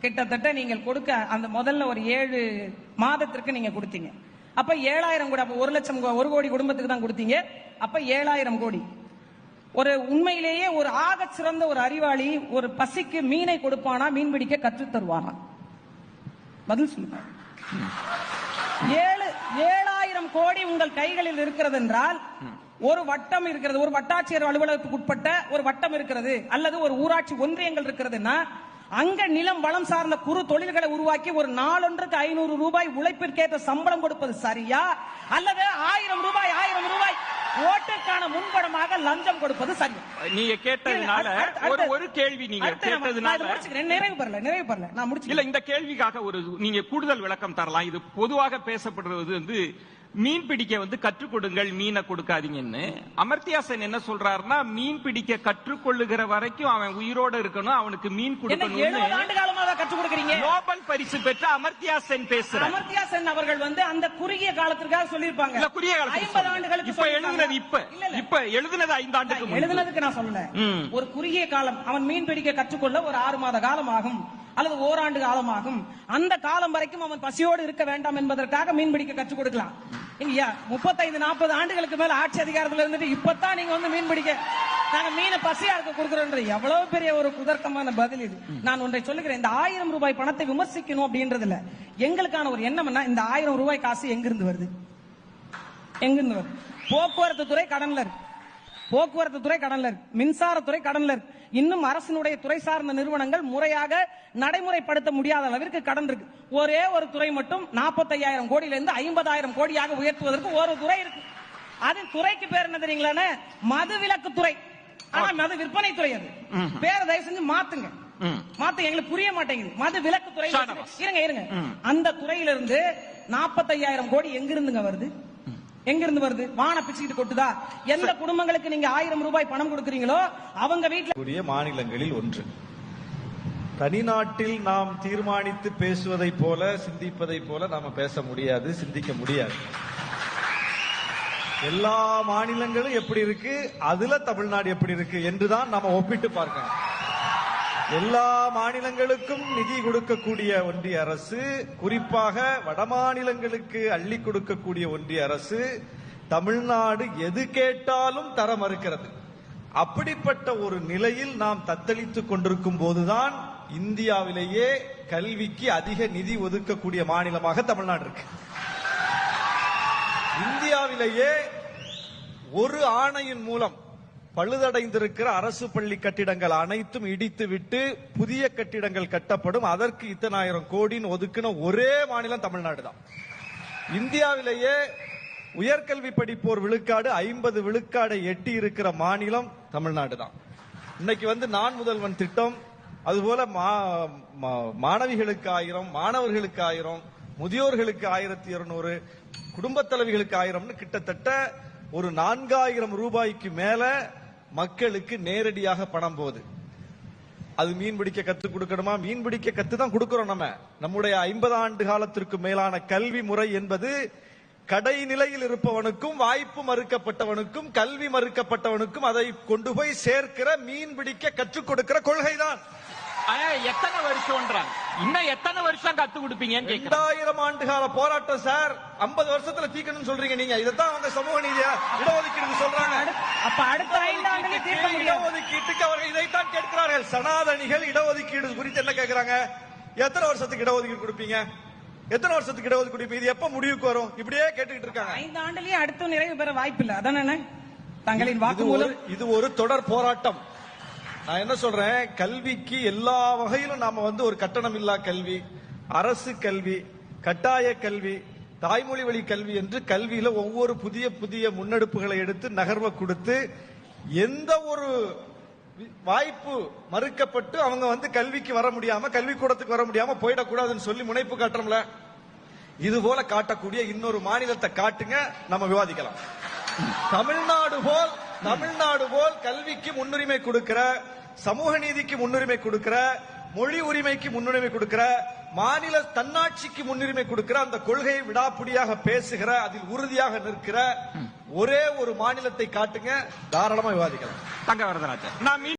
கிட்டத்தட்ட நீங்கள் கொடுக்க அந்த முதல்ல ஒரு 7 மாதத்திற்கு நீங்க கொடுத்தீங்க. அப்ப 7000 கோடி, அப்ப 1 லட்சம் 1 கோடி குடும்பத்துக்கு தான் கொடுத்தீங்க. அப்ப 7000 கோடி. ஒரு உண்மையிலேயே ஒரு ஆக சிறந்த ஒரு அறிவாளி ஒரு பசிக்கு மீனை கொடுப்பானா, மீன் பிடிக்க கற்று தருவானா? பதில் சொல்லுங்க. 7000 கோடி உங்கள் கைகளில் இருக்கிறது என்றால், ஒரு வட்டம் இருக்கிறது, ஒரு வட்டாட்சியர் அலுவலகத்துக்கு உட்பட்ட ஒரு வட்டம் இருக்கிறது, அல்லது ஒரு ஊராட்சி ஒன்றியங்கள் இருக்கிறதுன்னா, அங்க நிலம் வளம் சார்ந்த குறு தொழில்களை உருவாக்கி ஒரு நாளொன்றுக்கு 500 ரூபாய் உழைப்பிற்கேற்ற சம்பளம் கொடுப்பது சரியா, அல்லது 1000 ரூபாய் ஓட்டுக்கான முன்படமாக லஞ்சம் கொடுப்பது சரியா? நீங்க கேட்டதுனால ஒரு கேள்வி நீங்க கேட்டதுனால நிறைவு பெறல நான் முடிச்சு இல்ல, இந்த கேள்விக்காக ஒரு நீங்க கூடுதல் விளக்கம் தரலாம். இது பொதுவாக பேசப்படுறது மீன் பிடிக்க கற்றுக் கொடுங்கள், மீனை கொடுக்காதீங்கன்னு. அமர்த்தியா சென் என்ன சொல்றாருன்னா, மீன் பிடிக்க கற்றுக்கொள்ளுகிற வரைக்கும் அவன் உயிரோட இருக்கணும், அவனுக்கு மீன் கொடுக்கணும். 70 ஆண்டு காலமாக கற்றுக் கொடுக்கறீங்க. நோபல் பரிசு பெற்ற அமர்த்தியா சென் பேசுறார். அமர்த்தியா சென் அவர்கள் அந்த குறுகிய காலத்திற்காக சொல்லிருப்பாங்க. இல்ல, குறுகிய காலத்துக்கு 50 ஆண்டுகளுக்கு இப்ப எழுதுனது இப்ப எழுதுனது 5 ஆண்டுக்கு எழுதுனதுக்கு நான் சொல்லல. ஒரு குறுகிய காலம் அவன் மீன் பிடிக்க கற்றுக்கொள்ள ஒரு 6 மாத காலம் ஆகும், அல்லது ஓராண்டு காலமாகும். அந்த காலம் வரைக்கும் அவன் பசியோடு இருக்க வேண்டாம் என்பதற்காக மீன் பிடிக்க கற்றுக் கொடுக்கலாம். 35-40 ஆண்டுகளுக்கு மேல ஆட்சி அதிகாரத்தில் இருந்துட்டு இப்பதான் நீங்க மீன் பிடிக்க நாங்க மீனை பசியா இருக்க கொடுக்கிறோம், எவ்வளவு பெரிய ஒரு குதர்க்கமான பதில் இது. நான் ஒன்றை சொல்லுகிறேன், இந்த 1000 ரூபாய் பணத்தை விமர்சிக்கணும் அப்படின்றதுல எங்களுக்கான ஒரு எண்ணம்னா, இந்த 1000 ரூபாய் காசு எங்கிருந்து வருது? போக்குவரத்து துறை கடன்ல இருக்கு, மின்சாரத்துறை கடன்ல இருக்கு. இன்னும் அரசினுடைய துறை சார்ந்த நிறுவனங்கள் முறையாக நடைமுறைப்படுத்த முடியாத அளவிற்கு கடன் இருக்கு. ஒரே ஒரு துறை மட்டும் 45,000 கோடியிலிருந்து 50,000 கோடியாக உயர்த்துவதற்கு ஒரு துறை இருக்கு. அது துறைக்கு பேர் என்ன தெரியுங்களா? மது விலக்கு துறை. ஆனா மது விற்பனை துறை. அது பேரை தயவு செஞ்சு மாத்துங்க, எங்களுக்கு புரிய மாட்டேங்குது. மது விலக்கு துறை. இருங்க, அந்த துறையிலிருந்து 45,000 கோடி எங்கிருந்துங்க வருது? வான பிச்சுக்கிட்டு கொட்டுதா? எந்த குடும்பங்களுக்கு நீங்க 1000 ரூபாய் பணம் கொடுக்கறீங்களோ அவங்க வீட்டுல மாநிலங்களில் ஒன்று. தனிநாட்டில் நாம் தீர்மானித்து பேசுவதை போல, சிந்திப்பதை போல நாம பேச முடியாது, சிந்திக்க முடியாது. எல்லா மாநிலங்களும் எப்படி இருக்கு, அதுல தமிழ்நாடு எப்படி இருக்கு என்றுதான் நாம ஒப்பிட்டு பார்க்கணும். எல்லா மாநிலங்களுக்கும் நிதி கொடுக்கக்கூடிய ஒன்றிய அரசு, குறிப்பாக வட மாநிலங்களுக்கு அள்ளி கொடுக்கக்கூடிய ஒன்றிய அரசு, தமிழ்நாடு எது கேட்டாலும் தர மறுக்கிறது. அப்படிப்பட்ட ஒரு நிலையில் நாம் தத்தளித்துக் கொண்டிருக்கும் போதுதான் இந்தியாவிலேயே கல்விக்கு அதிக நிதி ஒதுக்கக்கூடிய மாநிலமாக தமிழ்நாடு இருக்கு. இந்தியாவிலேயே ஒரு ஆணையின் மூலம் பழுதடைந்திருக்கிற அரசு பள்ளி கட்டிடங்கள் அனைத்தும் இடித்து விட்டு புதிய கட்டிடங்கள் கட்டப்படும், அதற்கு இத்தனை ஆயிரம் கோடின்னு ஒதுக்கின ஒரே மாநிலம் தமிழ்நாடு தான். இந்தியாவிலேயே உயர்கல்வி படிப்போர் விழுக்காடு 50 விழுக்காடை எட்டி இருக்கிற மாநிலம் தமிழ்நாடு தான். இன்னைக்கு நான் முதல்வன் திட்டம், அதுபோல மாணவிகளுக்கு 1000, மாணவர்களுக்கு 1000, முதியோர்களுக்கு 1200, குடும்ப தலைவிகளுக்கு 1000, கிட்டத்தட்ட ஒரு 4000 ரூபாய்க்கு மேல மக்களுக்கு நேரடியாக பணம் போகுது. அது மீன் பிடிக்க கத்து கொடுக்கணுமா? மீன் பிடிக்க கத்து தான் கொடுக்கிறோம். நம்முடைய 50 ஆண்டு காலத்திற்கு மேலான கல்வி முறை என்பது கடைநிலையில் இருப்பவனுக்கும், வாய்ப்பு மறுக்கப்பட்டவனுக்கும், கல்வி மறுக்கப்பட்டவனுக்கும் அதை கொண்டு போய் சேர்க்கிற மீன் பிடிக்க கற்றுக் கொடுக்கிற கொள்கைதான். எத்தனை வருஷம் இன்னும் எத்தனை வருஷம் கத்து கொடுப்பீங்க? 2000 ஆண்டு கால போராட்டம் சார். 50 வருஷத்துல தீக்கணும்னு சொல்றீங்க நீங்க. இதான் அவங்க சமூக நீதியா இடஒதுக்கீடு சொல்றாங்க. அப்ப அடுத்த 5 ஆண்டுல தீர்க்க முடியும். இடஒதுக்கீட்டுக்கு அவர்கள் இதைத்தான் கேட்கிறார்கள். சனாதனிகள் இடஒதுக்கீடு குறித்து என்ன கேட்கிறாங்க? எத்தனை வருஷத்துக்கு இடஒதுக்கீடு கொடுப்பீங்க? எத்தனை வருஷத்துக்கு இடஒதுக்கீடு கொடுப்பீங்க? இது எப்ப முடிவுக்கு வரும்? இப்படியே கேட்டுக்கிட்டு இருக்காங்க. 5 ஆண்டுலயே அடுத்த நிறைவு பெற வாய்ப்பு இல்ல. அதானே தங்களின் வாக்குமூலம்? இது ஒரு தொடர் போராட்டம். நான் என்ன சொல்றேன், கல்விக்கு எல்லா வகையிலும் நாம ஒரு கட்டணம் இல்லா கல்வி, அரசு கல்வி, கட்டாய கல்வி, தாய்மொழி வழி கல்வி என்று கல்வியில ஒவ்வொரு புதிய புதிய முன்னெடுப்புகளை எடுத்து நகர்வை கொடுத்து, எந்த ஒரு வாய்ப்பு மறுக்கப்பட்டு அவங்க கல்விக்கு வர முடியாம, கல்விக்கூடத்துக்கு வர முடியாம போயிடக்கூடாதுன்னு சொல்லி முனைப்பு காட்டுறோம்ல, இது போல காட்டக்கூடிய இன்னொரு மாநிலத்தை காட்டுங்க, நம்ம விவாதிக்கலாம். தமிழ்நாடு போல் கல்விக்கு முன்னுரிமை கொடுக்கிற, சமூக நீதிக்கு முன்னுரிமை கொடுக்கிற, மொழி உரிமைக்கு முன்னுரிமை கொடுக்கிற, மாநில தன்னாட்சிக்கு முன்னுரிமை கொடுக்கிற, அந்த கொள்கையை விடாப்பிடியாக பேசுகிற, அதில் உறுதியாக நிற்கிற ஒரே ஒரு மாநிலத்தை காட்டுங்க, தாராளமா விவாதிக்கலாம். தங்க வரதராஜன்.